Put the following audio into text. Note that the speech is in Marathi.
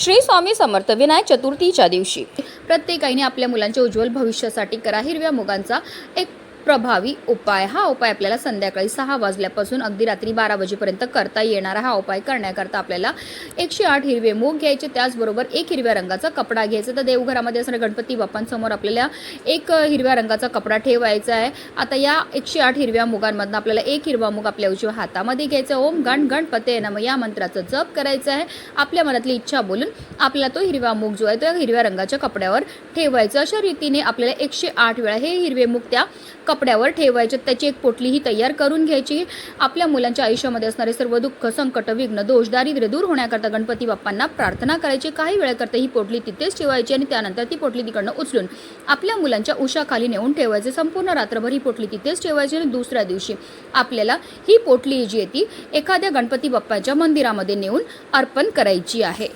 श्री स्वामी समर्थ विनायक चतुर्थीच्या दिवशी प्रत्येक आईने आपल्या मुलांच्या उज्ज्वल भविष्यासाठी करा हिरव्या मुगांचा एक प्रभावी उपाय। हा उपाय आपल्याला संध्याकाळी 6 वाजल्यापासून अगदी रात्री 12 वाजेपर्यंत करता येणारा हा उपाय करण्याकरता आपल्याला 108 हिरवे मूग घ्यायचे, त्याचबरोबर एक हिरव्या रंगाचा कपडा घ्यायचा। तर देवघरामध्ये असणाऱ्या गणपती बाप्पांसमोर आपल्याला एक हिरव्या रंगाचा कपडा ठेवायचा आहे। आता या 108 हिरव्या मुगांमधून आपल्याला एक हिरवा मूग आपल्या उजव्या हातामध्ये घ्यायचा। ओम गण गणपते नमः या मंत्राचा जप करायचा आहे। आपल्या मनातली इच्छा बोलून आपल्याला तो हिरवा मूग जो आहे तो हिरव्या रंगाच्या कपड्यावर ठेवायचा। अशा रीतीने आपल्याला 108 वेळा हे हिरवे मूग त्या कपड्यावर ठेवायचे। त्याची एक पोटली ही तयार करून घ्यायची। आपल्या मुलांच्या आयुष्यामध्ये असणारे सर्व दुःख, संकट, विघ्न, दोष, दारिद्र्य दूर होण्याकरता गणपती बाप्पांना प्रार्थना करायची। काही वेळेकरता ही पोटली तिथेच ठेवायची आणि त्यानंतर ती पोटली तिकडनं उचलून आपल्या मुलांच्या उशाखाली नेऊन ठेवायचे। संपूर्ण रात्रभर ही पोटली तिथेच ठेवायची आणि दुसऱ्या दिवशी आपल्याला ही पोटली जी आहे ती एखाद्या गणपती बाप्पाच्या मंदिरामध्ये नेऊन अर्पण करायची आहे।